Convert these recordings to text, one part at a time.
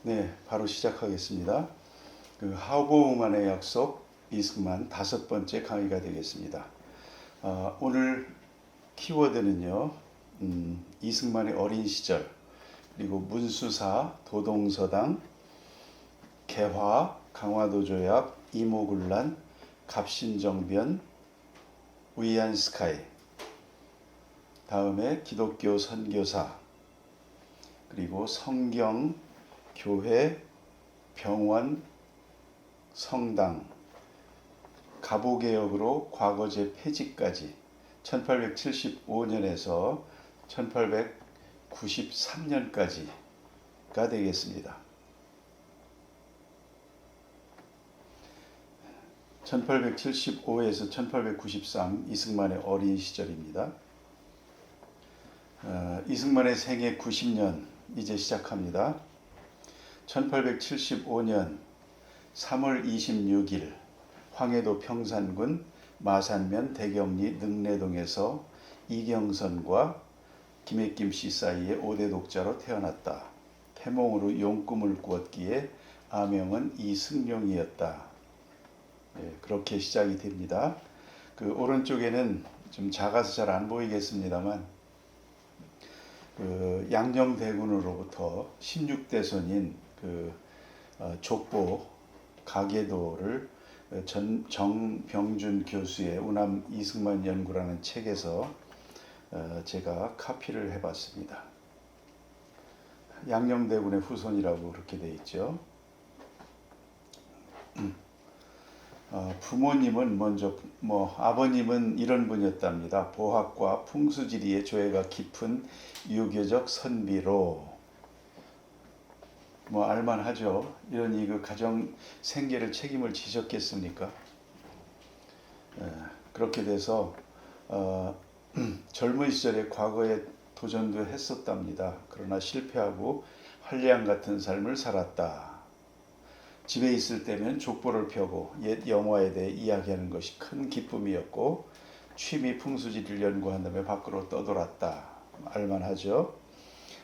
네, 바로 시작하겠습니다. 하고만의 약속 이승만 5번째 강의가 되겠습니다. 오늘 키워드는요, 이승만의 어린 시절, 그리고 문수사, 도동서당, 개화, 강화도 조약, 이모군란, 갑신정변, 위안스카이, 다음에 기독교 선교사, 그리고 성경, 교회, 병원, 성당, 가보개혁으로 과거제 폐지까지 1875년에서 1893년까지가 되겠습니다. 1875에서 1893 이승만의 어린 시절입니다. 이승만의 생애 90년 이제 시작합니다. 1875년 3월 26일 황해도 평산군 마산면 대경리 능내동에서 이경선과 김혜김 씨 사이에 5대 독자로 태어났다. 태몽으로 용꿈을 꾸었기에 아명은 이승룡이었다. 그렇게 시작이 됩니다. 오른쪽에는 좀 작아서 잘 안 보이겠습니다만 양녕대군으로부터 16대손인 족보 가계도를 정병준 교수의 우남 이승만 연구라는 책에서 제가 카피를 해봤습니다. 양녕대군의 후손이라고 그렇게 돼 있죠. 부모님은 먼저 아버님은 이런 분이었답니다. 보학과 풍수지리의 조예가 깊은 유교적 선비로 알만하죠. 이러니 가정 생계를 책임을 지셨겠습니까? 그렇게 돼서 젊은 시절에 과거에 도전도 했었답니다. 그러나 실패하고 한량 같은 삶을 살았다. 집에 있을 때면 족보를 펴고 옛 영화에 대해 이야기하는 것이 큰 기쁨이었고 취미 풍수지리를 연구한 다음에 밖으로 떠돌았다. 알만하죠.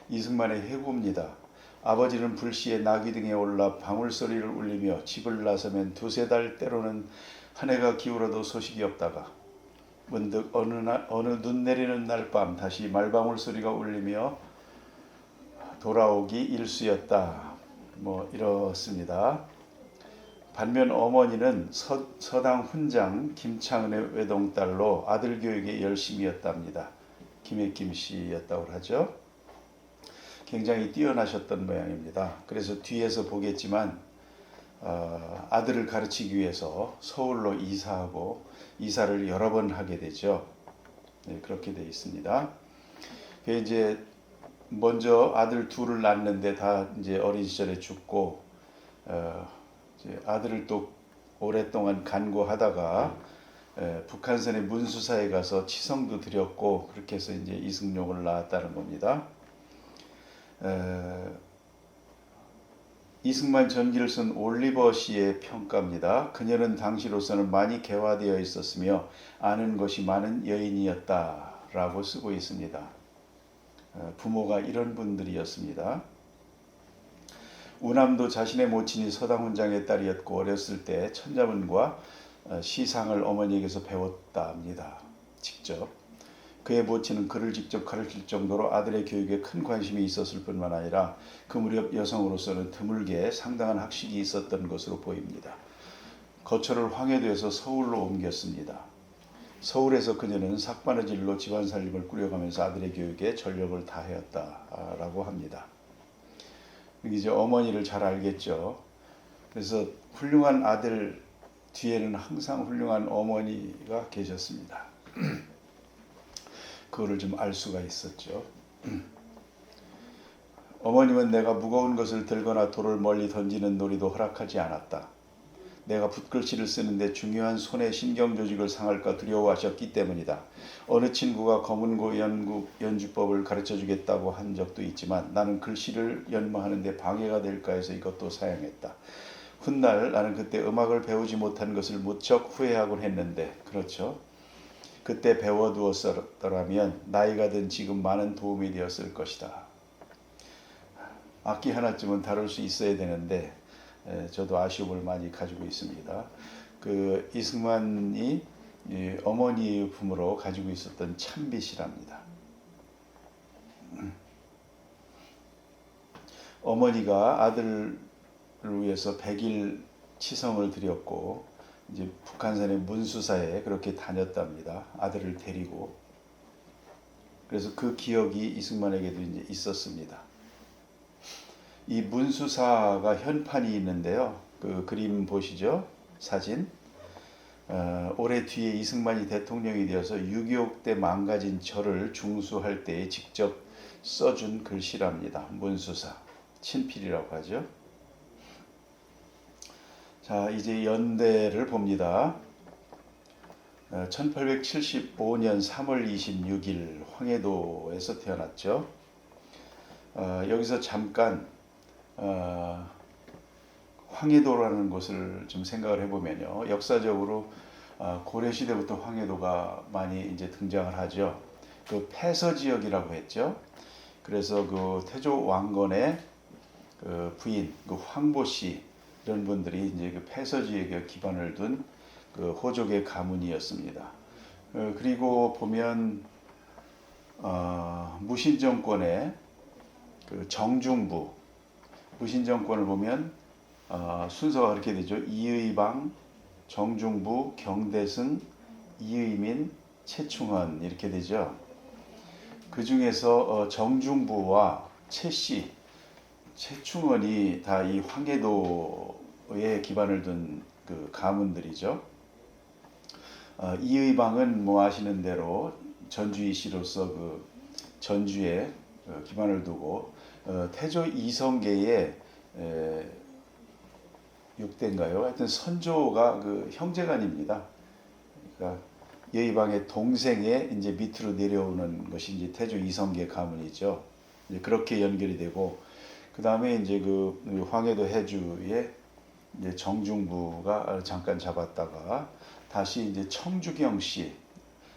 이승만의 해고입니다. 아버지는 불시에 나귀 등에 올라 방울소리를 울리며 집을 나서면 2-3달 때로는 한 해가 기울어도 소식이 없다가 문득 어느 눈 내리는 날 밤 다시 말방울 소리가 울리며 돌아오기 일쑤였다. 이렇습니다. 반면 어머니는 서당 훈장 김창은의 외동딸로 아들 교육에 열심이었답니다. 김혜김 씨였다고 하죠. 굉장히 뛰어나셨던 모양입니다. 그래서 뒤에서 보겠지만 아들을 가르치기 위해서 서울로 이사하고 이사를 여러 번 하게 되죠. 네, 그렇게 되어 있습니다. 이제 먼저 아들 둘을 낳는데 다 이제 어린 시절에 죽고 이제 아들을 또 오랫동안 간구하다가 북한산의 문수사에 가서 치성도 드렸고 그렇게 해서 이제 이승룡을 낳았다는 겁니다. 이승만 전기를 쓴 올리버 씨의 평가입니다. 그녀는 당시로서는 많이 개화되어 있었으며 아는 것이 많은 여인이었다 라고 쓰고 있습니다. 부모가 이런 분들이었습니다. 우남도 자신의 모친이 서당 훈장의 딸이었고 어렸을 때 천자문과 시상을 어머니에게서 배웠다 합니다. 직접. 그의 모친은 그를 직접 가르칠 정도로 아들의 교육에 큰 관심이 있었을 뿐만 아니라 그 무렵 여성으로서는 드물게 상당한 학식이 있었던 것으로 보입니다. 거처를 황해도에서 서울로 옮겼습니다. 서울에서 그녀는 삭바느질로 집안 살림을 꾸려가면서 아들의 교육에 전력을 다하였다라고 합니다. 이제 어머니를 잘 알겠죠. 그래서 훌륭한 아들 뒤에는 항상 훌륭한 어머니가 계셨습니다. 그거를 좀 알 수가 있었죠. 어머님은 내가 무거운 것을 들거나 돌을 멀리 던지는 놀이도 허락하지 않았다. 내가 붓글씨를 쓰는데 중요한 손의 신경조직을 상할까 두려워하셨기 때문이다. 어느 친구가 검은고 연주법을 가르쳐주겠다고 한 적도 있지만 나는 글씨를 연마하는 데 방해가 될까 해서 이것도 사용했다. 훗날 나는 그때 음악을 배우지 못한 것을 무척 후회하곤 했는데 그렇죠. 그때 배워두었더라면 나이가 든 지금 많은 도움이 되었을 것이다. 악기 하나쯤은 다룰 수 있어야 되는데 저도 아쉬움을 많이 가지고 있습니다. 그 이승만이 어머니의 품으로 가지고 있었던 참빗이랍니다. 어머니가 아들을 위해서 100일 치성을 드렸고 이제 북한산의 문수사에 그렇게 다녔답니다. 아들을 데리고. 그래서 그 기억이 이승만에게도 이제 있었습니다. 이 문수사가 현판이 있는데요. 그 그림 보시죠? 사진. 올해 뒤에 이승만이 대통령이 되어서 6.25 때 망가진 절을 중수할 때에 직접 써준 글씨랍니다. 문수사. 친필이라고 하죠. 자, 이제 연대를 봅니다. 1875년 3월 26일 황해도에서 태어났죠. 여기서 잠깐 황해도라는 곳을 좀 생각을 해보면요. 역사적으로 고려시대부터 황해도가 많이 이제 등장을 하죠. 그 폐서 지역이라고 했죠. 그래서 그 태조 왕건의 그 부인, 그 황보씨 이런 분들이 이제 그 폐서 지역에 기반을 둔 그 호족의 가문이었습니다. 그리고 보면 무신 정권의 그 정중부, 무신 정권을 보면 순서가 그렇게 되죠. 이의방, 정중부, 경대승, 이의민, 최충헌 이렇게 되죠. 그 중에서 정중부와 최씨, 최충헌이 다 이 황해도에 기반을 둔 그 가문들이죠. 이의방은 뭐 아시는 대로 전주이시로서 그 전주에 기반을 두고 태조 이성계의 6대인가요? 하여튼 선조가 그 형제간입니다. 그러니까 이의방의 동생의 이제 밑으로 내려오는 것이 이제 태조 이성계 가문이죠. 이제 그렇게 연결이 되고 그 다음에 이제 그 황해도 해주의 이제 정중부가 잠깐 잡았다가 다시 이제 청주경 씨,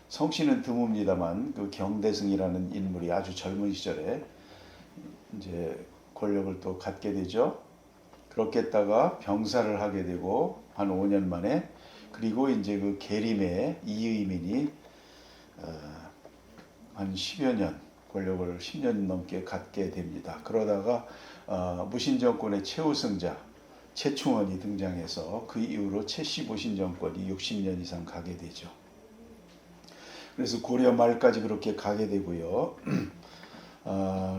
성씨는 드뭅니다만 그 경대승이라는 인물이 아주 젊은 시절에 이제 권력을 또 갖게 되죠. 그렇게 했다가 병사를 하게 되고 한 5년 만에 그리고 이제 그 계림의 이의민이 한 10여 년 권력을 10년 넘게 갖게 됩니다. 그러다가 무신 정권의 최우승자 최충헌이 등장해서 그 이후로 최씨 무신 정권이 60년 이상 가게 되죠. 그래서 고려 말까지 그렇게 가게 되고요.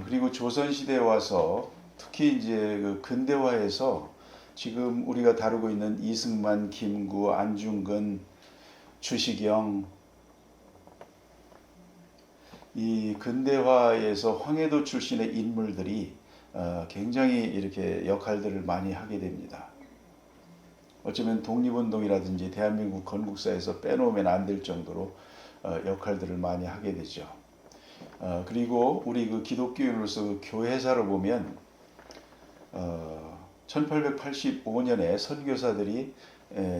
그리고 조선시대에 와서 특히 이제 그 근대화에서 지금 우리가 다루고 있는 이승만, 김구, 안중근, 주시경 이 근대화에서 황해도 출신의 인물들이 굉장히 이렇게 역할들을 많이 하게 됩니다. 어쩌면 독립운동이라든지 대한민국 건국사에서 빼놓으면 안 될 정도로 역할들을 많이 하게 되죠. 그리고 우리 그 기독교인으로서 그 교회사를 보면 1885년에 선교사들이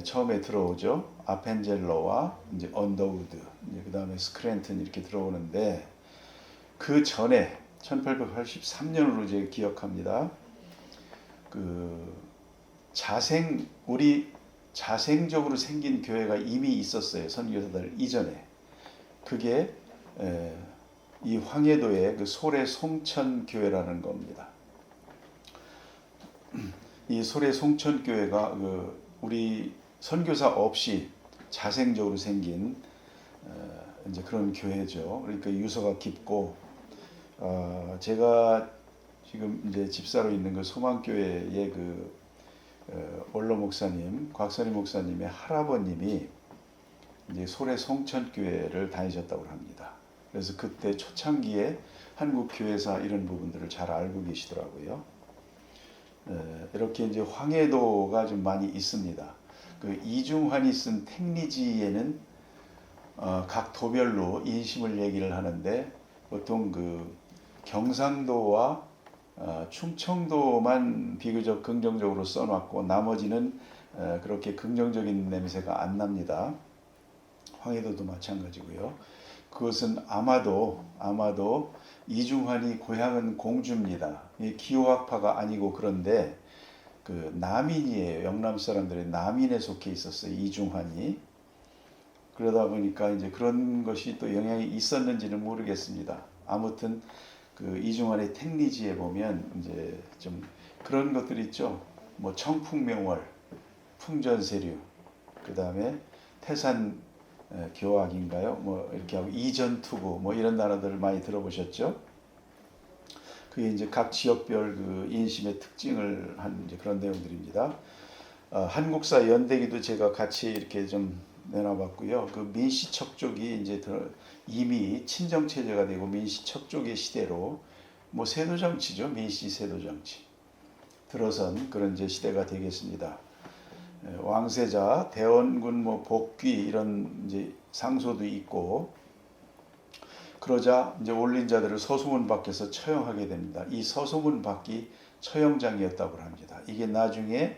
처음에 들어오죠. 아펜젤러와 이제 언더우드, 그 다음에 스크랜튼 이렇게 들어오는데 그 전에 1883년으로 이제 기억합니다. 그 우리 자생적으로 생긴 교회가 이미 있었어요. 선교사들 이전에. 그게 이 황해도의 그 소래 송천 교회라는 겁니다. 이 소래 송천 교회가 그 우리 선교사 없이 자생적으로 생긴 이제 그런 교회죠. 그러니까 유서가 깊고 제가 지금 이제 집사로 있는 그 소망교회의 그 원로 목사님, 곽선희 목사님의 할아버님이 이제 소래 송천교회를 다니셨다고 합니다. 그래서 그때 초창기에 한국 교회사 이런 부분들을 잘 알고 계시더라고요. 이렇게 이제 황해도가 좀 많이 있습니다. 그 이중환이 쓴 택리지에는 각 도별로 인심을 얘기를 하는데 보통 그 경상도와 충청도만 비교적 긍정적으로 써놨고 나머지는 그렇게 긍정적인 냄새가 안 납니다. 황해도도 마찬가지고요. 그것은 아마도 이중환이 고향은 공주입니다. 기호학파가 아니고 그런데 그 남인이에요. 영남 사람들의 남인에 속해 있었어요. 이중환이. 그러다 보니까 이제 그런 것이 또 영향이 있었는지는 모르겠습니다. 아무튼 그 이중환의 택리지에 보면 이제 좀 그런 것들 있죠. 뭐 청풍명월, 풍전세류, 그 다음에 태산 교학인가요? 뭐 이렇게 하고 이전투구 뭐 이런 단어들을 많이 들어보셨죠? 그게 이제 각 지역별 그 인심의 특징을 한 이제 그런 내용들입니다. 한국사 연대기도 제가 같이 이렇게 좀 내놔봤고요. 그 민씨척족이 이제 이미 친정 체제가 되고 민씨척족의 시대로 뭐 세도 정치죠. 민씨 세도 정치 들어선 그런 이제 시대가 되겠습니다. 왕세자, 대원군, 뭐 복귀 이런 이제 상소도 있고 그러자 이제 올린 자들을 서소문 밖에서 처형하게 됩니다. 이 서소문 밖이 처형장이었다고 합니다. 이게 나중에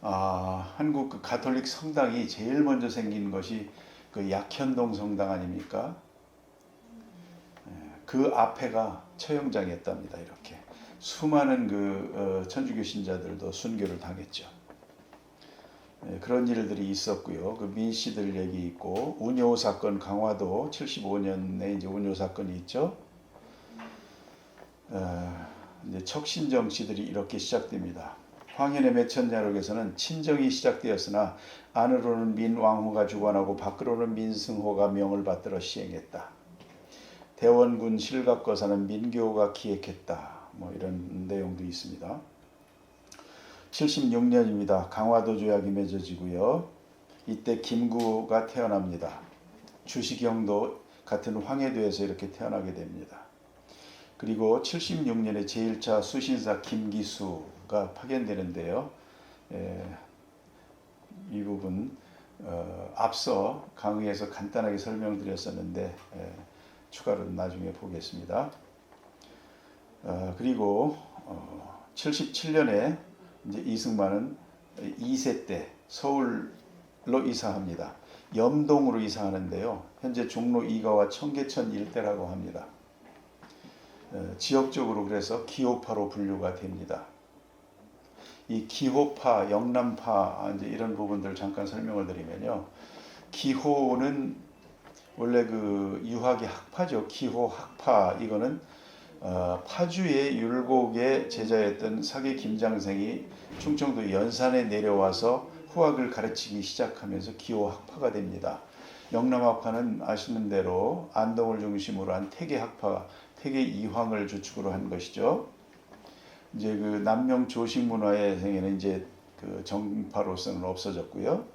한국 그 가톨릭 성당이 제일 먼저 생긴 것이 그 약현동 성당 아닙니까? 그 앞에가 처형장이었답니다. 이렇게 수많은 그 천주교 신자들도 순교를 당했죠. 그런 일들이 있었고요. 그 민씨들 얘기 있고 운요 사건 강화도 75년에 이제 운요 사건이 있죠. 이제 척신 정치들이 이렇게 시작됩니다. 황현의 매천야록에서는 친정이 시작되었으나 안으로는 민왕후가 주관하고 밖으로는 민승호가 명을 받들어 시행했다. 대원군 실각거사는 민교가 기획했다. 뭐 이런 내용도 있습니다. 76년입니다. 강화도 조약이 맺어지고요. 이때 김구가 태어납니다. 주시경도 같은 황해도에서 이렇게 태어나게 됩니다. 그리고 76년에 제1차 수신사 김기수가 파견되는데요. 이 부분 앞서 강의에서 간단하게 설명드렸었는데 추가로 나중에 보겠습니다. 그리고 77년에 이제 이승만은 2세 때 서울로 이사합니다. 염동으로 이사하는데요. 현재 종로 2가와 청계천 일대라고 합니다. 지역적으로 그래서 기호파로 분류가 됩니다. 이 기호파, 영남파 이제 이런 부분들 잠깐 설명을 드리면요. 기호는 원래 그 유학의 학파죠. 기호 학파 이거는 파주의 율곡의 제자였던 사계 김장생이 충청도 연산에 내려와서 후학을 가르치기 시작하면서 기호 학파가 됩니다. 영남학파는 아시는 대로 안동을 중심으로 한 태계 학파, 태계 이황을 주축으로 한 것이죠. 이제 그 남명 조식 문화의 생에는 이제 그 정파로서는 없어졌고요.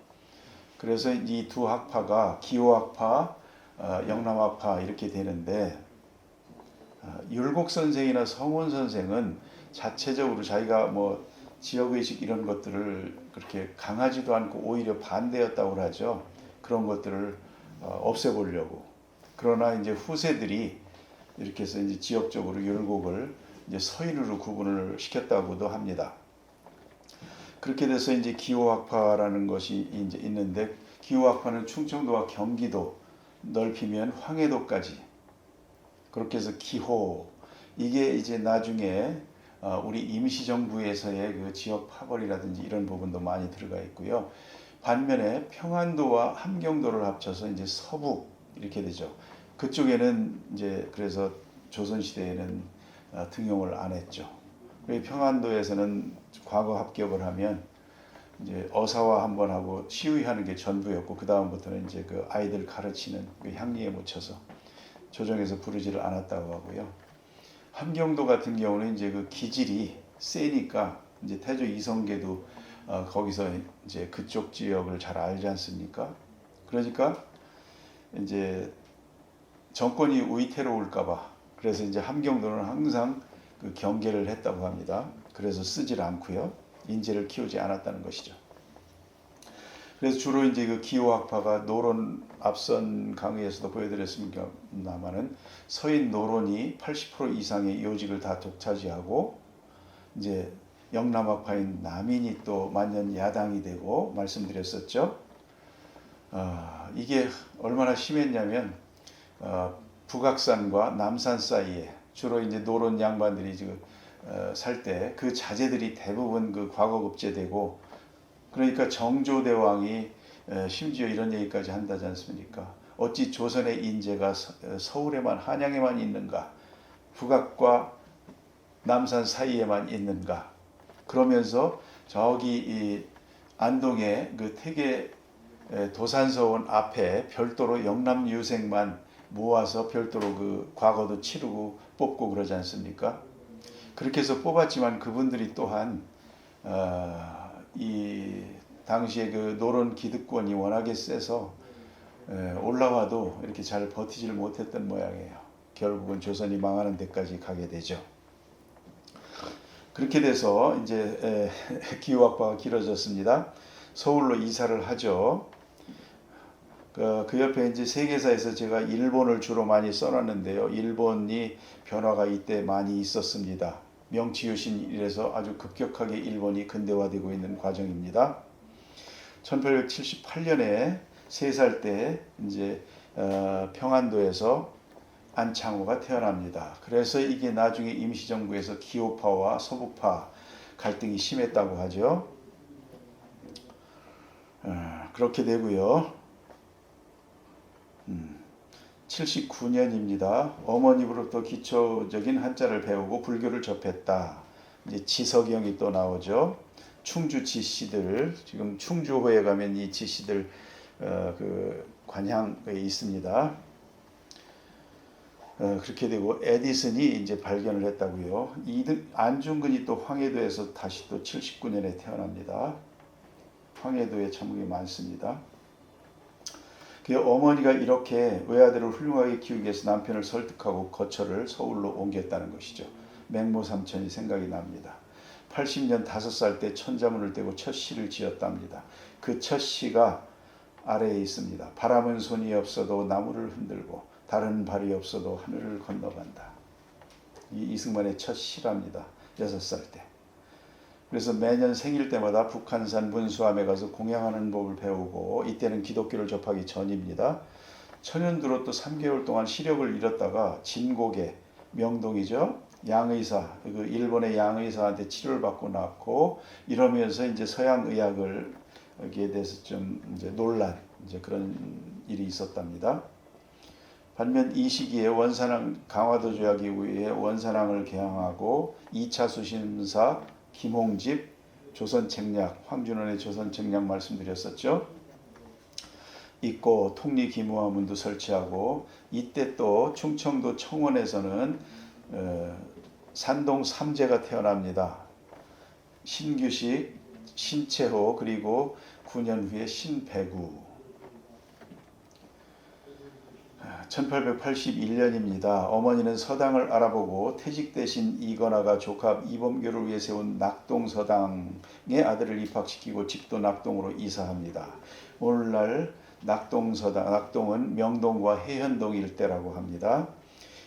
그래서 이 두 학파가 기호 학파, 영남학파 이렇게 되는데 율곡 선생이나 성원 선생은 자체적으로 자기가 뭐 지역의식 이런 것들을 그렇게 강하지도 않고 오히려 반대였다고 하죠. 그런 것들을 없애보려고. 그러나 이제 후세들이 이렇게 해서 이제 지역적으로 율곡을 이제 서인으로 구분을 시켰다고도 합니다. 그렇게 돼서 이제 기호학파라는 것이 이제 있는데 기호학파는 충청도와 경기도 넓히면 황해도까지 그렇게 해서 기호 이게 이제 나중에 우리 임시정부에서의 그 지역 파벌이라든지 이런 부분도 많이 들어가 있고요. 반면에 평안도와 함경도를 합쳐서 이제 서북 이렇게 되죠. 그쪽에는 이제 그래서 조선시대에는 등용을 안 했죠. 평안도에서는 과거 합격을 하면 이제 어사화 한번 하고 시위하는 게 전부였고 그 다음부터는 이제 그 아이들 가르치는 그 향리에 묻혀서 조정에서 부르지를 않았다고 하고요. 함경도 같은 경우는 이제 그 기질이 세니까 이제 태조 이성계도 거기서 이제 그쪽 지역을 잘 알지 않습니까? 그러니까 이제 정권이 위태로울까봐 그래서 이제 함경도는 항상 그 경계를 했다고 합니다. 그래서 쓰질 않고요. 인재를 키우지 않았다는 것이죠. 그래서 주로 이제 그 기호학파가 노론 앞선 강의에서도 보여드렸습니다만은 서인 노론이 80% 이상의 요직을 다 독차지하고 이제 영남학파인 남인이 또 만년 야당이 되고 말씀드렸었죠. 이게 얼마나 심했냐면 북악산과 남산 사이에 주로 이제 노론 양반들이 지금 살 때 그 자제들이 대부분 그 과거급제되고, 그러니까 정조대왕이 심지어 이런 얘기까지 한다지 않습니까? 어찌 조선의 인재가 서울에만 한양에만 있는가? 북악과 남산 사이에만 있는가? 그러면서 저기 이 안동의 그 태계 도산서원 앞에 별도로 영남유생만 모아서 별도로 그 과거도 치르고 뽑고 그러지 않습니까? 그렇게 해서 뽑았지만 그분들이 또한 이 당시에 그 노론 기득권이 워낙에 세서 올라와도 이렇게 잘 버티지를 못했던 모양이에요. 결국은 조선이 망하는 데까지 가게 되죠. 그렇게 돼서 이제 기후학파가 길어졌습니다. 서울로 이사를 하죠. 그 옆에 이제 세계사에서 제가 일본을 주로 많이 써놨는데요. 일본이 변화가 이때 많이 있었습니다. 명치유신 이래서 아주 급격하게 일본이 근대화되고 있는 과정입니다. 1878년에 3살 때 이제 평안도에서 안창호가 태어납니다. 그래서 이게 나중에 임시정부에서 기호파와 서부파 갈등이 심했다고 하죠. 그렇게 되고요. 79년입니다. 어머니로부터 기초적인 한자를 배우고 불교를 접했다. 이제 지석영이 또 나오죠. 충주 지씨들, 지금 충주호에 가면 이 지씨들 그 관향에 있습니다. 그렇게 되고 에디슨이 이제 발견을 했다고요. 안중근이 또 황해도에서 다시 또 79년에 태어납니다. 황해도에 참국이 많습니다. 그 어머니가 이렇게 외아들을 훌륭하게 키우기 위해서 남편을 설득하고 거처를 서울로 옮겼다는 것이죠. 맹모삼천이 생각이 납니다. 80년 5살 때 천자문을 떼고 첫 시를 지었답니다. 그 첫 시가 아래에 있습니다. 바람은 손이 없어도 나무를 흔들고 다른 발이 없어도 하늘을 건너간다. 이 이승만의 첫 시랍니다. 6살 때. 그래서 매년 생일 때마다 북한산 문수암에 가서 공양하는 법을 배우고, 이때는 기독교를 접하기 전입니다. 천연두로 또 3개월 동안 시력을 잃었다가 진곡에, 명동이죠, 양의사, 그 일본의 양의사한테 치료를 받고 났고, 이러면서 이제 서양 의학을 여기에 대해서 좀 이제 논란, 이제 그런 일이 있었답니다. 반면 이 시기에 원산항 강화도 조약 이후에 원산항을 개항하고 2차 수신사 김홍집 조선책략, 황준원의 조선책략 말씀드렸었죠. 있고 통리기무화문도 설치하고, 이때 또 충청도 청원에서는 산동 삼재가 태어납니다. 신규식, 신채호, 그리고 9년 후에 신배구. 1881년입니다. 어머니는 서당을 알아보고 퇴직 대신 이건화가 조카 이범교를 위해 세운 낙동서당의 아들을 입학시키고 집도 낙동으로 이사합니다. 오늘날 낙동은 명동과 해현동 일대라고 합니다.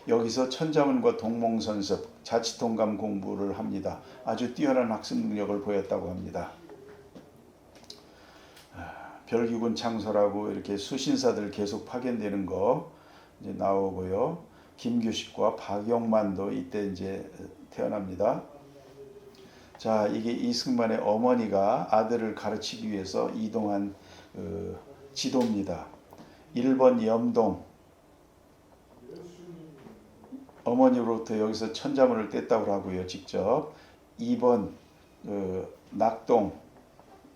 여기서 천자문과 동몽선습, 자치통감 공부를 합니다. 아주 뛰어난 학습 능력을 보였다고 합니다. 별기군 창설하고 이렇게 수신사들 계속 파견되는 거 이제 나오고요. 김규식과 박영만도 이때 이제 태어납니다. 자, 이게 이승만의 어머니가 아들을 가르치기 위해서 이동한 지도입니다. 1번 염동, 어머니로부터 여기서 천자문을 뗐다고 하고요, 직접. 2번 낙동,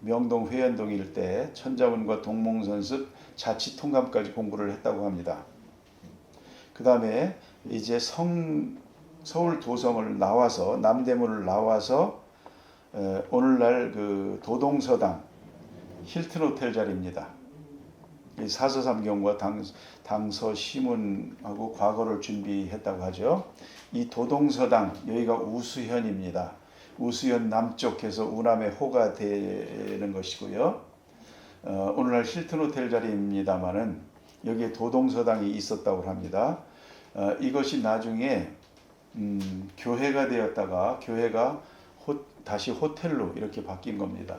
명동 회현동 일대 천자문과 동몽선습, 자치통감까지 공부를 했다고 합니다. 그 다음에 이제 서울 도성을 나와서, 남대문을 나와서 오늘날 그 도동서당 힐튼 호텔 자리입니다. 사서삼경과 당서시문하고 과거를 준비했다고 하죠. 이 도동서당, 여기가 우수현입니다. 우수현 남쪽에서 우남의 호가 되는 것이고요. 오늘날 힐튼 호텔 자리입니다만은 여기에 도동서당이 있었다고 합니다. 이것이 나중에 교회가 되었다가 교회가 다시 호텔로 이렇게 바뀐 겁니다.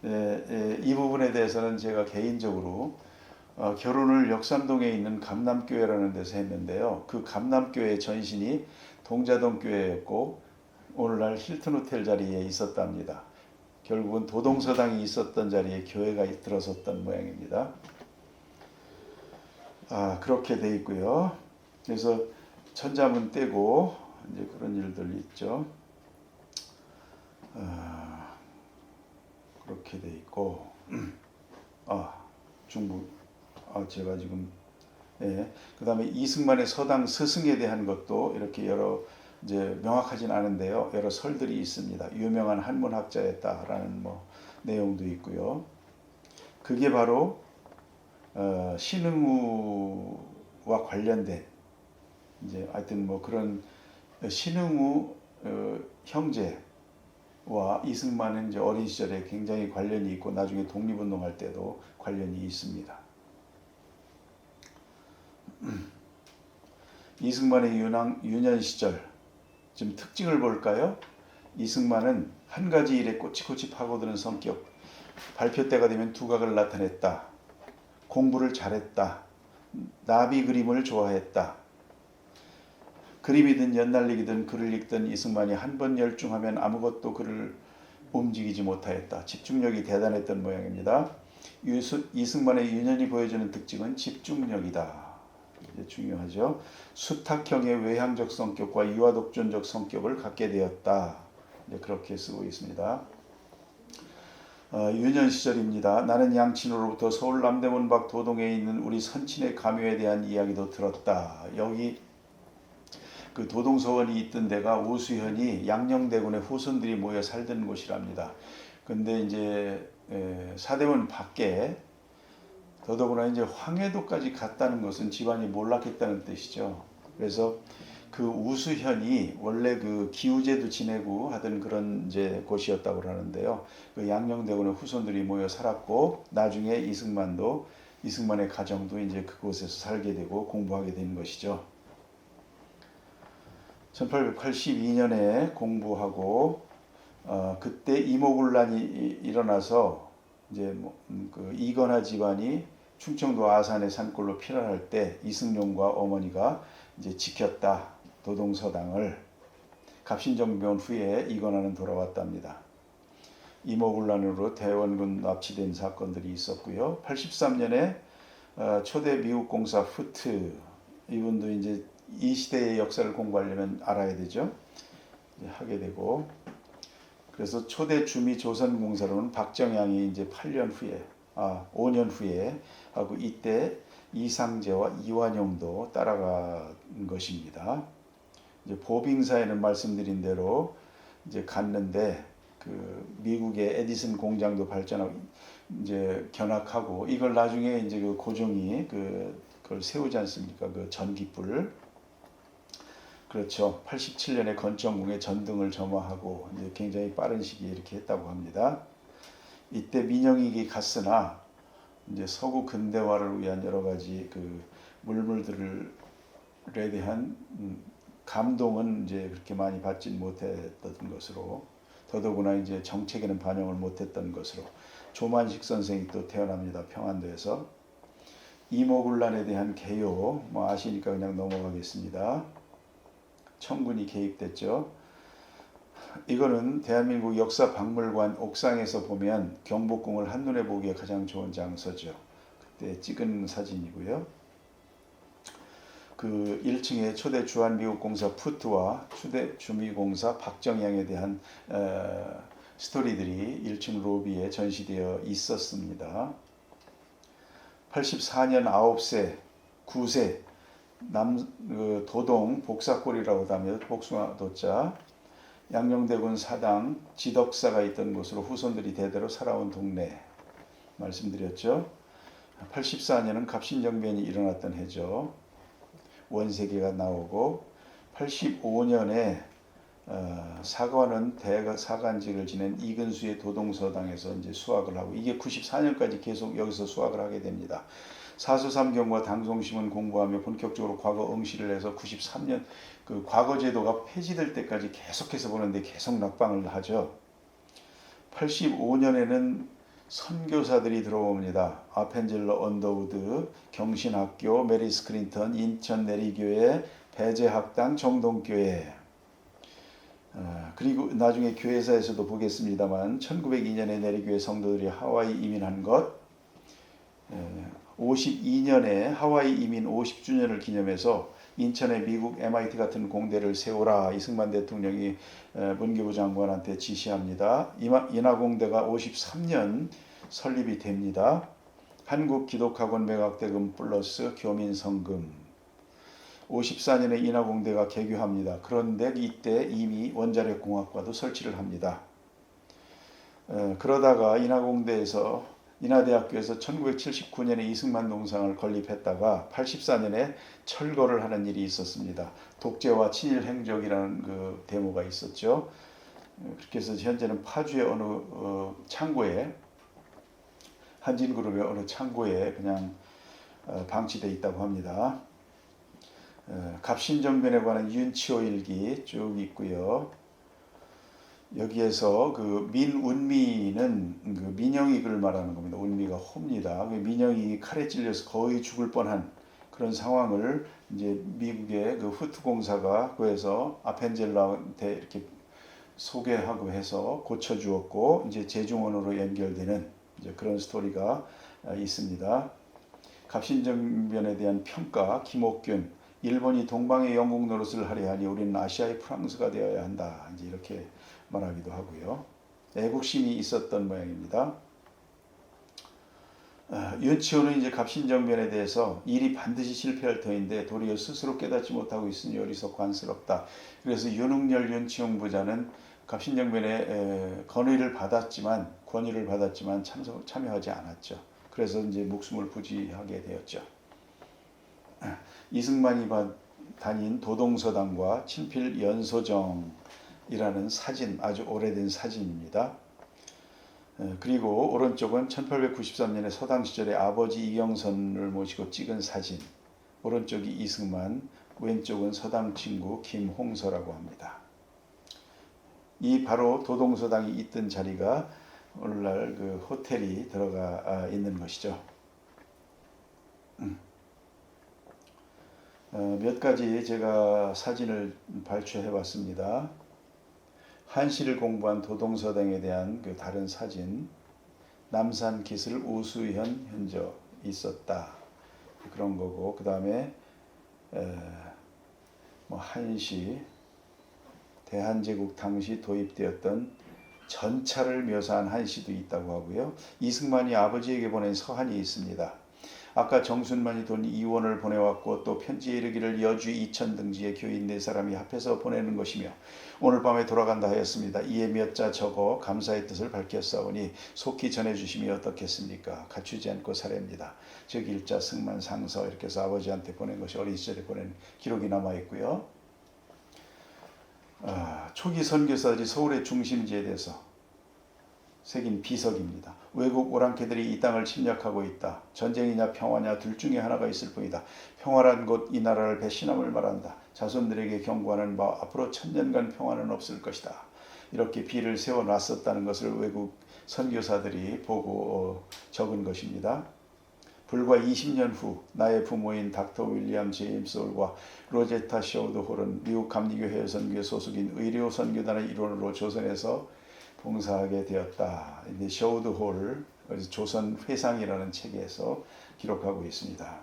이 부분에 대해서는 제가 개인적으로 결혼을 역삼동에 있는 감남교회라는 데서 했는데요. 그 감남교회 전신이 동자동 교회였고 오늘날 힐튼 호텔 자리에 있었답니다. 결국은 도동서당이 있었던 자리에 교회가 들어섰던 모양입니다. 그렇게 돼 있고요. 그래서 천자문 떼고 이제 그런 일들이 있죠. 그렇게 돼 있고 중국 제가 지금 그다음에 이승만의 서당 스승에 대한 것도 이렇게 여러 이제 명확하진 않은데요. 여러 설들이 있습니다. 유명한 한문학자였다라는 내용도 있고요. 그게 바로 신흥우와 관련된 이제 하여튼 그런 신흥우 형제와 이승만은 이제 어린 시절에 굉장히 관련이 있고 나중에 독립운동할 때도 관련이 있습니다. 이승만의 유년 시절 좀 특징을 볼까요? 이승만은 한 가지 일에 꼬치꼬치 파고드는 성격, 발표 때가 되면 두각을 나타냈다, 공부를 잘했다, 나비 그림을 좋아했다. 그림이든 연날리기든 글을 읽든 이승만이 한 번 열중하면 아무것도 그를 움직이지 못하였다. 집중력이 대단했던 모양입니다. 이승만의 유년이 보여주는 특징은 집중력이다. 이제 중요하죠. 수탁형의 외향적 성격과 유아독존적 성격을 갖게 되었다. 이제 그렇게 쓰고 있습니다. 유년 시절입니다. 나는 양친으로부터 서울 남대문 밖 도동에 있는 우리 선친의 가묘에 대한 이야기도 들었다. 여기 그 도동서원이 있던 데가 우수현이 양녕대군의 후손들이 모여 살던 곳이랍니다. 근데 이제 사대문 밖에 더더구나 이제 황해도까지 갔다는 것은 집안이 몰락했다는 뜻이죠. 그래서 그 우수현이 원래 그 기우제도 지내고 하던 그런 이제 곳이었다고 하는데요. 그 양녕대군의 후손들이 모여 살았고 나중에 이승만의 가정도 이제 그곳에서 살게 되고 공부하게 된 것이죠. 1882년에 공부하고 그때 이모군란이 일어나서 이제 그 이건화 집안이 충청도 아산의 산골로 피난할 때 이승용과 어머니가 이제 지켰다. 도동서당을 갑신정변 후에 이건화는 돌아왔답니다. 이모군란으로 대원군 납치된 사건들이 있었고요. 83년에 초대 미국 공사 후트 이분도 이제 이 시대의 역사를 공부하려면 알아야 되죠. 하게 되고 그래서 초대 주미 조선공사로는 박정양이 이제 5년 후에 하고 이때 이상재와 이완용도 따라간 것입니다. 이제 보빙사에는 말씀드린 대로 이제 갔는데 그 미국의 에디슨 공장도 발전하고 이제 견학하고 이걸 나중에 이제 그 고종이 그걸 세우지 않습니까? 그 전기불. 그렇죠. 87년에 건천궁에 전등을 점화하고 이제 굉장히 빠른 시기에 이렇게 했다고 합니다. 이때 민영익이 갔으나 이제 서구 근대화를 위한 여러 가지 그 물물들에 대한 감동은 이제 그렇게 많이 받지 못했던 것으로 더더구나 이제 정책에는 반영을 못했던 것으로 조만식 선생이 또 태어납니다. 평안도에서. 이모군란에 대한 개요 아시니까 그냥 넘어가겠습니다. 청군이 개입됐죠. 이거는 대한민국 역사박물관 옥상에서 보면 경복궁을 한눈에 보기에 가장 좋은 장소죠. 그때 찍은 사진이고요. 그 1층에 초대 주한미국공사 푸트와 초대 주미공사 박정양에 대한 스토리들이 1층 로비에 전시되어 있었습니다. 84년 9세, 9세 도동 복사골이라고 하면 복숭아도자 양녕대군 사당 지덕사가 있던 곳으로 후손들이 대대로 살아온 동네 말씀드렸죠. 84년은 갑신정변이 일어났던 해죠. 원세계가 나오고 85년에 사관원 대사관직을 지낸 이근수의 도동서당에서 이제 수학을 하고 이게 94년까지 계속 여기서 수학을 하게 됩니다. 사서삼경과 당송심은 공부하며 본격적으로 과거 응시를 해서 93년 그 과거 제도가 폐지될 때까지 계속해서 보는데 계속 낙방을 하죠. 85년에는 선교사들이 들어옵니다. 아펜젤러 언더우드, 경신학교, 메리 스크린턴, 인천 내리교회, 배재학당, 정동교회 그리고 나중에 교회사에서도 보겠습니다만 1902년에 내리교회 성도들이 하와이 이민한 것, 52년에 하와이 이민 50주년을 기념해서 인천에 미국 MIT 같은 공대를 세우라 이승만 대통령이 문교부 장관한테 지시합니다. 인하공대가 53년 설립이 됩니다. 한국기독학원 매각대금 플러스 교민성금. 54년에 인하공대가 개교합니다. 그런데 이때 이미 원자력공학과도 설치를 합니다. 그러다가 인하대학교에서 1979년에 이승만 동상을 건립했다가 84년에 철거를 하는 일이 있었습니다. 독재와 친일 행적이라는 그 데모가 있었죠. 그렇게 해서 현재는 파주의 어느 창고에, 한진그룹의 어느 창고에 그냥 방치되어 있다고 합니다. 갑신정변에 관한 윤치호 일기 쭉 있고요. 여기에서 그 민운미는 그 민영익을 말하는 겁니다. 운미가 호입니다. 민영익이 칼에 찔려서 거의 죽을 뻔한 그런 상황을 이제 미국의 그 후트 공사가 구해서 아펜젤라한테 이렇게 소개하고 해서 고쳐주었고 이제 재중원으로 연결되는 이제 그런 스토리가 있습니다. 갑신정변에 대한 평가 김옥균, 일본이 동방의 영국 노릇을 하려 하니 우리는 아시아의 프랑스가 되어야 한다. 이제 이렇게 말하기도 하고요. 애국심이 있었던 모양입니다. 윤치호는 이제 갑신정변에 대해서 일이 반드시 실패할 터인데 도리어 스스로 깨닫지 못하고 있으니 어리석고 안쓰럽다. 그래서 윤흥열 윤치홍 부자는 갑신정변에 권위를 받았지만 참여하지 않았죠. 그래서 이제 목숨을 부지하게 되었죠. 이승만이 다닌 도동서당과 친필 연소정이라는 사진, 아주 오래된 사진입니다. 그리고 오른쪽은 1893년에 서당 시절에 아버지 이경선을 모시고 찍은 사진, 오른쪽이 이승만, 왼쪽은 서당 친구 김홍서라고 합니다. 이 바로 도동서당이 있던 자리가 오늘날 그 호텔이 들어가 있는 것이죠. 몇 가지 제가 사진을 발췌해 봤습니다. 한시를 공부한 도동서당에 대한 그 다른 사진, 남산 기슬 우수현 현저 있었다. 그런 거고, 그 다음에 한시, 대한제국 당시 도입되었던 전차를 묘사한 한시도 있다고 하고요. 이승만이 아버지에게 보낸 서한이 있습니다. 아까 정순만이 돈 2원을 보내왔고 또 편지에 이르기를 여주 이천 등지에 교인 4사람이 합해서 보내는 것이며 오늘 밤에 돌아간다 하였습니다. 이에 몇 자 적어 감사의 뜻을 밝혔사오니 속히 전해주심이 어떻겠습니까? 갖추지 않고 사례입니다. 즉 일자 승만 상서 이렇게 해서 아버지한테 보낸 것이 어린 시절에 보낸 기록이 남아있고요. 초기 선교사들이 서울의 중심지에 대해서 새긴 비석입니다. 외국 오랑캐들이 이 땅을 침략하고 있다. 전쟁이냐 평화냐 둘 중에 하나가 있을 뿐이다. 평화란 곧 이 나라를 배신함을 말한다. 자손들에게 경고하는 바 앞으로 1000년간 평화는 없을 것이다. 이렇게 비를 세워놨었다는 것을 외국 선교사들이 보고 적은 것입니다. 불과 20년 후 나의 부모인 닥터 윌리엄 제임스 홀과 로제타 셔우드 홀은 미국 감리교회 선교회 소속인 의료 선교단의 일원으로 조선에서 봉사하게 되었다. 이제 셔우드 홀 조선 회상이라는 책에서 기록하고 있습니다.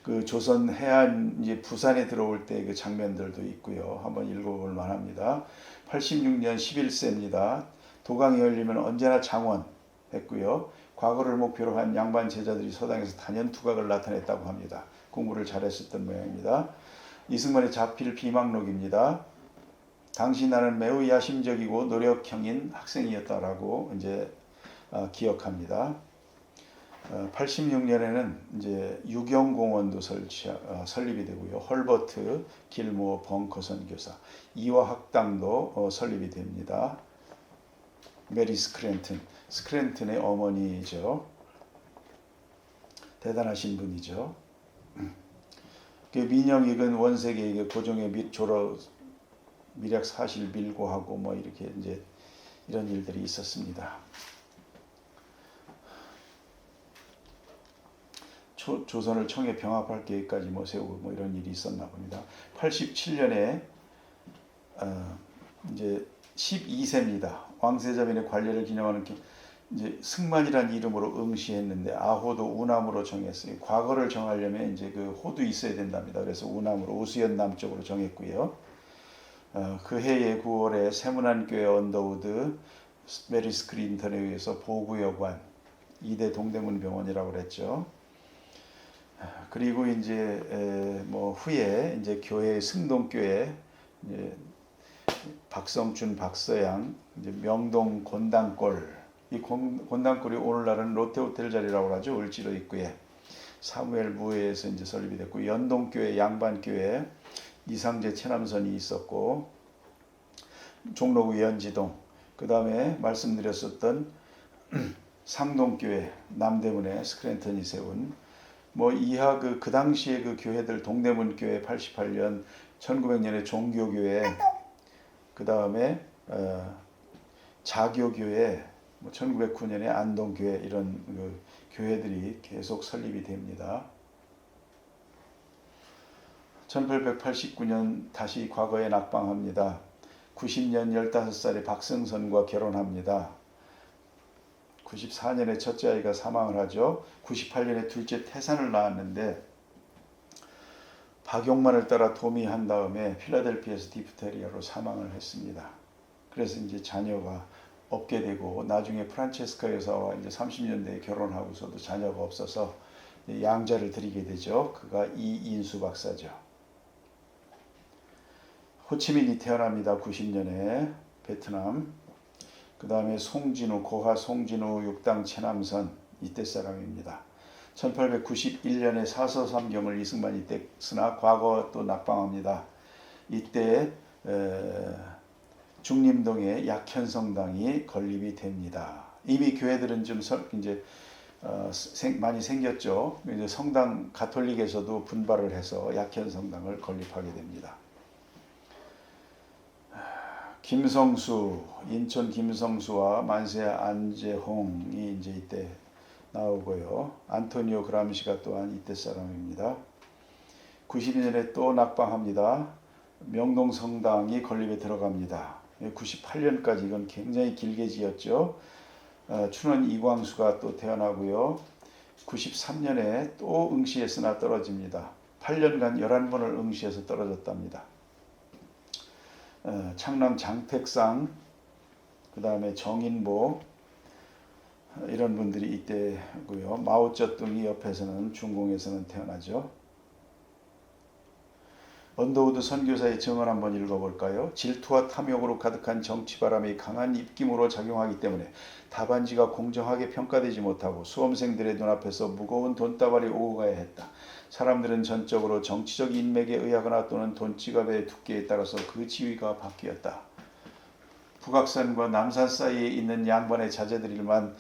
그 조선 해안 이제 부산에 들어올 때 그 장면들도 있고요. 한번 읽어볼 만합니다. 86년 11세입니다. 도강이 열리면 언제나 장원했고요. 과거를 목표로 한 양반 제자들이 서당에서 단연투각을 나타냈다고 합니다. 공부를 잘했었던 모양입니다. 이승만의 자필 비망록입니다. 당시 나는 매우 야심적이고 노력형인 학생이었다라고 이제 기억합니다. 86년에는 이제 유경공원도 설립이 되고요. 헐버트 길모 벙커 선교사, 이화학당도 설립이 됩니다. 메리 스크랜튼의 어머니죠. 대단하신 분이죠. 그 민영익은 원색에게 고종의 밀약 사실 밀고하고 뭐 이렇게 이제 이런 일들이 있었습니다. 조선을 청에 병합할 계획까지 세우고 이런 일이 있었나 봅니다. 87년에 이제 12세입니다. 왕세자빈의 관례를 기념하는 이제 승만이라는 이름으로 응시했는데 아호도 우남으로 정했어요. 과거를 정하려면 이제 그 호도 있어야 된답니다. 그래서 우남으로 우수연 남쪽으로 정했고요. 그 해의 9월에 세문안교회 언더우드 메리스 클린턴에 의해서 보구여관 2대 동대문 병원이라고 그랬죠. 그리고 이제 뭐 후에 이제 교회 승동교회 이제 박성춘 박서양 이제 명동 곤당골 이 곤당골이 오늘날은 롯데호텔 자리라고 하죠. 을지로 입구에 사무엘 무회에서 이제 설립이 됐고 연동교회 양반교회 이상재 최남선이 있었고 종로구 연지동 그 다음에 말씀드렸었던 상동교회 남대문에 스크랜턴이 세운 뭐 이하 그 당시에 그 교회들 동대문 교회 88년 1900년에 종교교회 그 다음에 자교교회 1909년에 안동교회 이런 그 교회들이 계속 설립이 됩니다. 1889년 다시 과거에 낙방합니다. 90년 15살에 박승선과 결혼합니다. 94년에 첫째 아이가 사망을 하죠. 98년에 둘째 태산을 낳았는데 박용만을 따라 도미한 다음에 필라델피아에서 디프테리아로 사망을 했습니다. 그래서 이제 자녀가 없게 되고 나중에 프란체스카 여사와 이제 30년대에 결혼하고서도 자녀가 없어서 양자를 드리게 되죠. 그가 이인수 박사죠. 호치민이 태어납니다. 90년에 베트남. 그 다음에 송진우, 고하 송진우 육당 최남선 이때 사람입니다. 1891년에 사서삼경을 이승만이 뗐으나 과거 또 낙방합니다. 이때 중림동에 약현성당이 건립이 됩니다. 이미 교회들은 좀 이제 많이 생겼죠. 이제 성당 가톨릭에서도 분발을 해서 약현성당을 건립하게 됩니다. 김성수, 인천 김성수와 만세야 안재홍이 이제 이때 나오고요. 안토니오 그람시가 또한 이때 사람입니다. 92년에 또 낙방합니다. 명동성당이 건립에 들어갑니다. 98년까지 이건 굉장히 길게 지었죠. 춘원 이광수가 또 태어나고요. 93년에 또 응시했으나 떨어집니다. 8년간 11번을 응시해서 떨어졌답니다. 창남 장택상, 그 다음에 정인보 이런 분들이 이때고요. 마오쩌둥이 옆에서는 중공에서는 태어나죠. 언더우드 선교사의 증언 한번 읽어볼까요? 질투와 탐욕으로 가득한 정치바람이 강한 입김으로 작용하기 때문에 답안지가 공정하게 평가되지 못하고 수험생들의 눈앞에서 무거운 돈다발이 오고 가야 했다. 사람들은 전적으로 정치적 인맥에 의하거나 또는 돈지갑의 두께에 따라서 그 지위가 바뀌었다. 북악산과 남산 사이에 있는 양반의 자제들만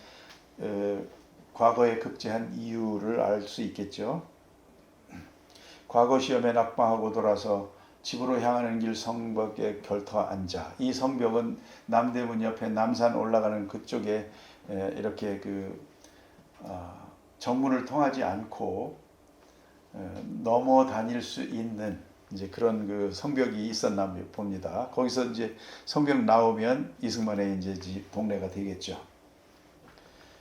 과거에 급제한 이유를 알 수 있겠죠. 과거 시험에 낙방하고 돌아서 집으로 향하는 길 성벽에 결터 앉아. 이 성벽은 남대문 옆에 남산 올라가는 그쪽에 이렇게 정문을 통하지 않고 넘어 다닐 수 있는 이제 그런 그 성벽이 있었나 봅니다. 거기서 이제 성벽 나오면 이승만의 이제 집 동네가 되겠죠.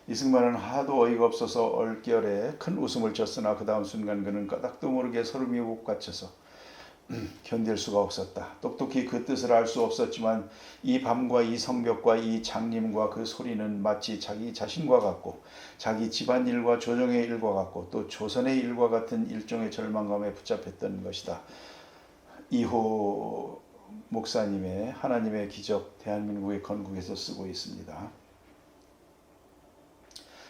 이승만은 하도 어이가 없어서 얼결에 큰 웃음을 쳤으나 그 다음 순간 그는 까닭도 모르게 소름이 옥받쳐서 견딜 수가 없었다. 똑똑히 그 뜻을 알 수 없었지만 이 밤과 이 성벽과 이 장님과 그 소리는 마치 자기 자신과 같고 자기 집안일과 조정의 일과 같고 또 조선의 일과 같은 일종의 절망감에 붙잡혔던 것이다. 이호 목사님의 하나님의 기적 대한민국의 건국에서 쓰고 있습니다.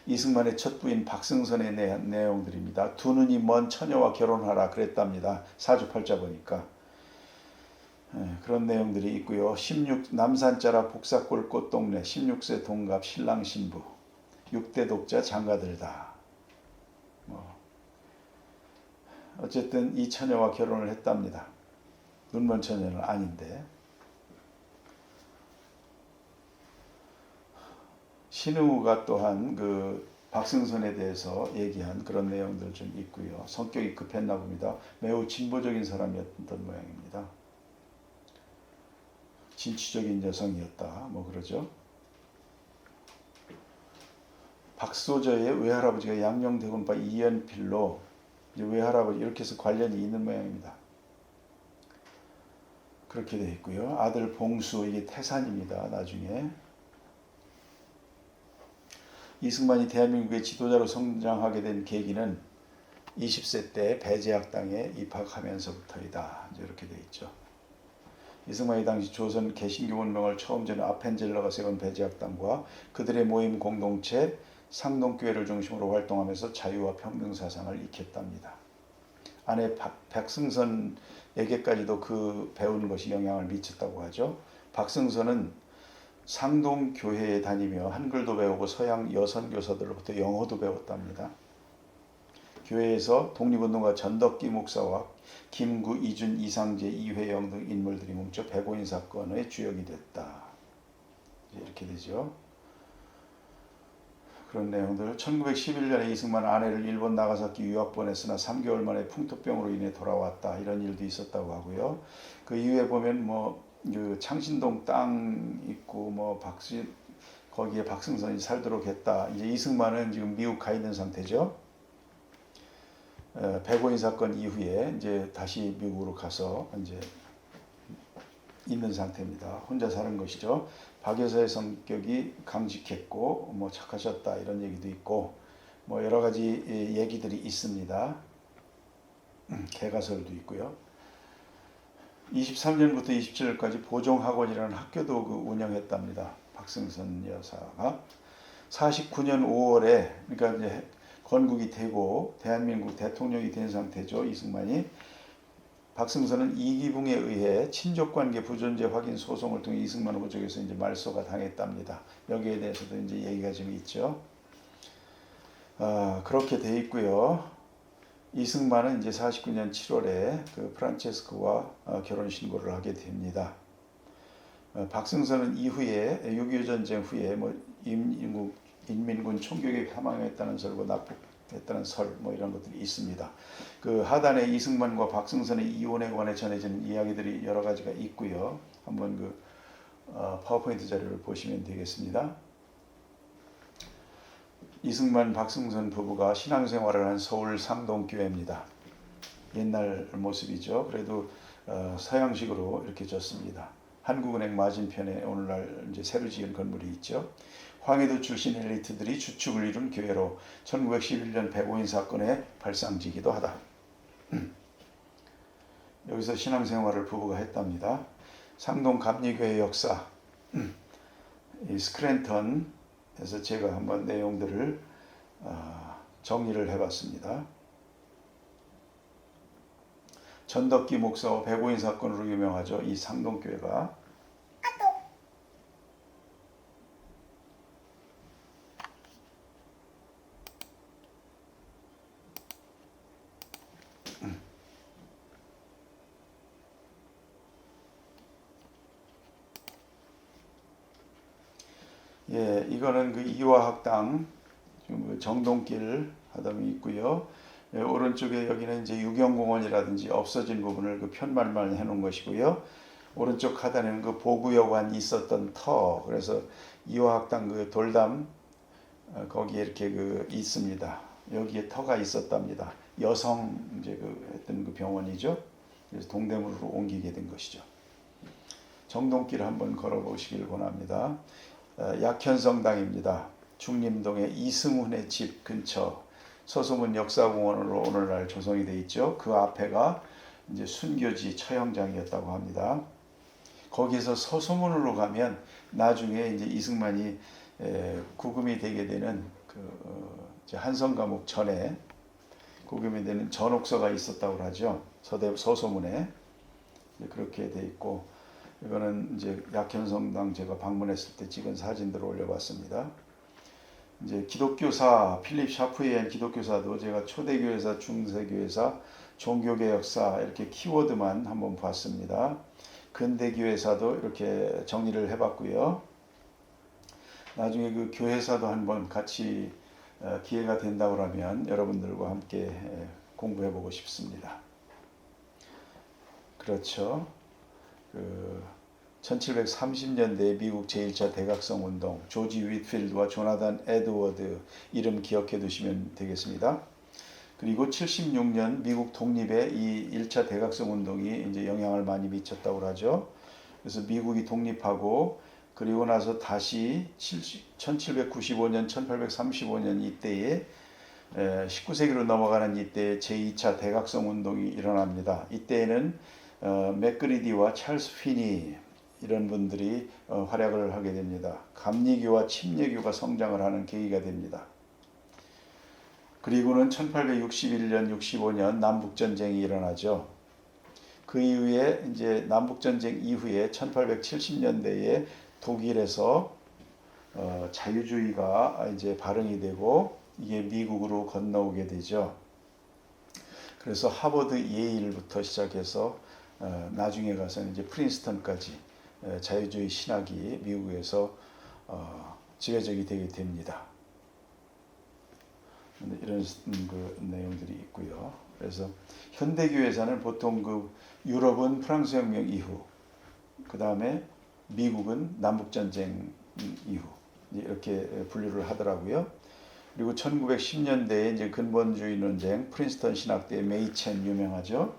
이승만의 첫 부인 박승선의 내용들입니다. 두 눈이 먼 처녀와 결혼하라 그랬답니다. 사주팔자 보니까. 그런 내용들이 있고요. 남산자라 복사골 꽃동네 16세 동갑 신랑 신부 6대 독자 장가들다. 어쨌든 이 처녀와 결혼을 했답니다. 눈먼 처녀는 아닌데. 신우가 또한 그 박승선에 대해서 얘기한 그런 내용들 좀 있고요. 성격이 급했나 봅니다. 매우 진보적인 사람이었던 모양입니다. 진취적인 여성이었다. 뭐 그러죠. 박소저의 외할아버지가 양녕대군파 이연필로 외할아버지 이렇게 해서 관련이 있는 모양입니다. 그렇게 되어 있고요. 아들 봉수 이게 태산입니다. 나중에 이승만이 대한민국의 지도자로 성장하게 된 계기는 20세 때 배제학당에 입학하면서부터이다. 이렇게 되어 있죠. 이승만이 당시 조선 개신교 운동을 처음 저는 아펜젤러가 세운 배제학당과 그들의 모임 공동체 상동교회를 중심으로 활동하면서 자유와 평등 사상을 익혔답니다. 아내 백승선에게까지도 그 배우는 것이 영향을 미쳤다고 하죠. 박승선은 상동교회에 다니며 한글도 배우고 서양 여선 교사들로부터 영어도 배웠답니다. 교회에서 독립운동가 전덕기 목사와 김구, 이준, 이상재, 이회영 등 인물들이 뭉쳐 백오인 사건의 주역이 됐다. 이렇게 되죠. 그런 내용들. 1911년에 이승만 아내를 일본 나가사키 유학 보냈으나 3개월 만에 풍토병으로 인해 돌아왔다. 이런 일도 있었다고 하고요. 그 이후에 보면 그 창신동 땅 있고 거기에 박승선이 살도록 했다. 이제 이승만은 지금 미국 가 있는 상태죠. 백오인 사건 이후에 이제 다시 미국으로 가서 이제 있는 상태입니다. 혼자 사는 것이죠. 박 여사의 성격이 강직했고 착하셨다 이런 얘기도 있고 여러 가지 얘기들이 있습니다. 개가설도 있고요. 23년부터 27년까지 보종학원이라는 학교도 운영했답니다. 박승선 여사가 49년 5월에 그러니까 이제 건국이 되고 대한민국 대통령이 된 상태죠. 이승만이. 박승선은 이기붕에 의해 친족관계 부존재 확인 소송을 통해 이승만 후보 쪽에서 이제 말소가 당했답니다. 여기에 대해서도 이제 얘기가 좀 있죠. 그렇게 돼 있고요. 이승만은 이제 49년 7월에 그 프란체스코와 결혼 신고를 하게 됩니다. 박승선은 이후에 6.25 전쟁 후에 인민군 총격에 사망했다는 설과 납북했다는 설 이런 것들이 있습니다. 그 하단에 이승만과 박승선의 이혼에 관해 전해지는 이야기들이 여러 가지가 있고요. 한번 그 파워포인트 자료를 보시면 되겠습니다. 이승만 박승선 부부가 신앙생활을 한 서울 상동교회입니다. 옛날 모습이죠. 그래도 서양식으로 이렇게 졌습니다. 한국은행 맞은편에 오늘날 이제 새로 지은 건물이 있죠. 황해도 출신 엘리트들이 주축을 이룬 교회로 1911년 백오인 사건의 발상지기도 하다. 여기서 신앙생활을 부부가 했답니다. 상동 감리교회 역사, 이 스크랜턴에서 제가 한번 내용들을 정리를 해봤습니다. 전덕기 목사와 백오인 사건으로 유명하죠. 이 상동교회가. 예, 이거는 그 이화학당 정동길 하담이 있고요. 예, 오른쪽에 여기는 이제 유경공원이라든지 없어진 부분을 그 편말만 해놓은 것이고요. 오른쪽 하단에는 그 보구여관이 있었던 터, 그래서 이화학당 그 돌담 거기에 이렇게 그 있습니다. 여기에 터가 있었답니다. 여성 이제 그 했던 그 병원이죠. 그래서 동대문으로 옮기게 된 것이죠. 정동길을 한번 걸어보시길 권합니다. 약현성당입니다. 중림동의 이승훈의 집 근처 서소문 역사공원으로 오늘날 조성이 되어 있죠. 그 앞에가 이제 순교지 처형장이었다고 합니다. 거기서 서소문으로 가면 나중에 이제 이승만이 구금이 되게 되는 그 한성감옥 전에 구금이 되는 전옥서가 있었다고 하죠. 서소문에 그렇게 돼 있고. 이거는 이제 약현성당 제가 방문했을 때 찍은 사진들을 올려봤습니다. 이제 기독교사 필립 샤프에 의한 기독교사도 제가 초대교회사, 중세교회사, 종교개혁사 이렇게 키워드만 한번 봤습니다. 근대교회사도 이렇게 정리를 해봤고요. 나중에 그 교회사도 한번 같이 기회가 된다고 하면 여러분들과 함께 공부해보고 싶습니다. 그렇죠. 1730년대 미국 제1차 대각성 운동, 조지 휘트필드와 조나단 에드워드 이름 기억해 두시면 되겠습니다. 그리고 76년 미국 독립에 이 1차 대각성 운동이 이제 영향을 많이 미쳤다고 하죠. 그래서 미국이 독립하고 그리고 나서 다시 1795년, 1835년 이때에 19세기로 넘어가는 이때 제2차 대각성 운동이 일어납니다. 이때에는 맥그리디와 찰스 피니 이런 분들이 활약을 하게 됩니다. 감리교와 침례교가 성장을 하는 계기가 됩니다. 그리고는 1861년, 65년 남북전쟁이 일어나죠. 그 이후에 이제 남북전쟁 이후에 1870년대에 독일에서 자유주의가 이제 발흥이 되고 이게 미국으로 건너오게 되죠. 그래서 하버드, 예일부터 시작해서 나중에 가서 이제 프린스턴까지 자유주의 신학이 미국에서 지배적이 되게 됩니다. 이런 그 내용들이 있고요. 그래서 현대교회에서는 보통 그 유럽은 프랑스 혁명 이후, 그 다음에 미국은 남북전쟁 이후 이렇게 분류를 하더라고요. 그리고 1910년대에 이제 근본주의 논쟁, 프린스턴 신학대 메이첸 유명하죠.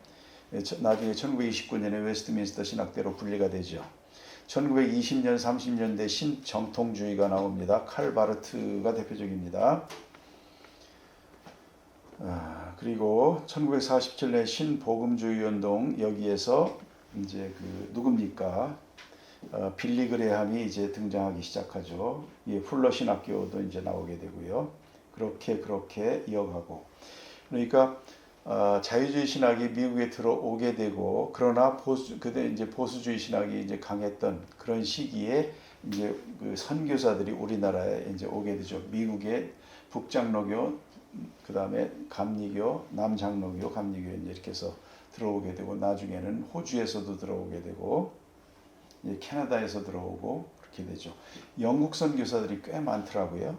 나중에 1929년에 웨스트민스터 신학대로 분리가 되죠. 1920년, 30년대 신정통주의가 나옵니다. 칼 바르트가 대표적입니다. 그리고 1947년 신복음주의 운동 여기에서 이제 그 누굽니까? 빌리 그레함이 이제 등장하기 시작하죠. 예, 풀러 신학교도 이제 나오게 되고요. 그렇게 이어가고 그러니까 자유주의 신학이 미국에 들어오게 되고 그러나 그때 이제 보수주의 신학이 이제 강했던 그런 시기에 이제 그 선교사들이 우리나라에 이제 오게 되죠. 미국의 북장로교, 그 다음에 감리교, 남장로교, 감리교 이제 이렇게 해서 들어오게 되고 나중에는 호주에서도 들어오게 되고 이제 캐나다에서 들어오고 그렇게 되죠. 영국 선교사들이 꽤 많더라고요.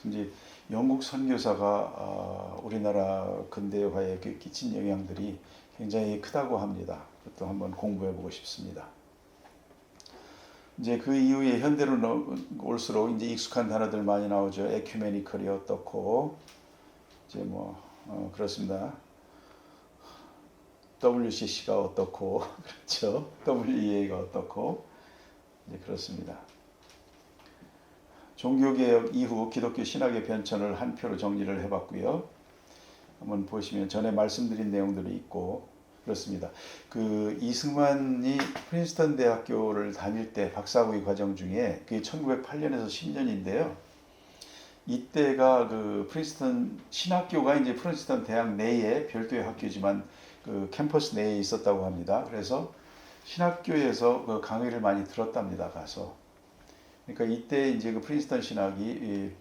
이제 영국 선교사가 우리나라 근대화에 끼친 영향들이 굉장히 크다고 합니다. 그것도 한번 공부해 보고 싶습니다. 이제 그 이후에 현대로 올수록 이제 익숙한 단어들 많이 나오죠. 에큐메니컬이 어떻고 이제 뭐 그렇습니다. WCC가 어떻고 그렇죠. WEA가 어떻고 이제 그렇습니다. 종교개혁 이후 기독교 신학의 변천을 한 표로 정리를 해봤고요. 한번 보시면 전에 말씀드린 내용들이 있고 그렇습니다. 그 이승만이 프린스턴 대학교를 다닐 때 박사학위 과정 중에 그게 1908년에서 10년인데요. 이때가 그 프린스턴 신학교가 이제 프린스턴 대학 내에 별도의 학교지만 그 캠퍼스 내에 있었다고 합니다. 그래서 신학교에서 그 강의를 많이 들었답니다. 가서. 그러니까 이때 이제 그 프린스턴 신학이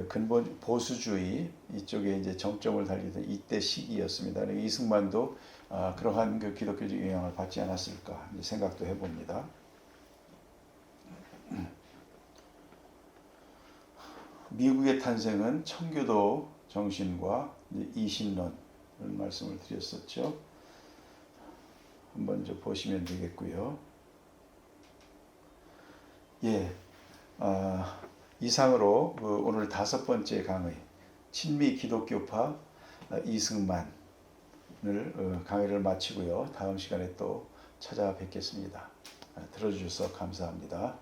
근본 보수주의 이쪽에 이제 정점을 달리던 이때 시기였습니다. 그러니까 이승만도 그러한 그 기독교적 영향을 받지 않았을까 생각도 해봅니다. 미국의 탄생은 청교도 정신과 이신론을 말씀을 드렸었죠. 한번 좀 보시면 되겠고요. 예, 이상으로 그 오늘 5번째 강의 친미 기독교파 이승만을 강의를 마치고요. 다음 시간에 또 찾아뵙겠습니다. 들어주셔서 감사합니다.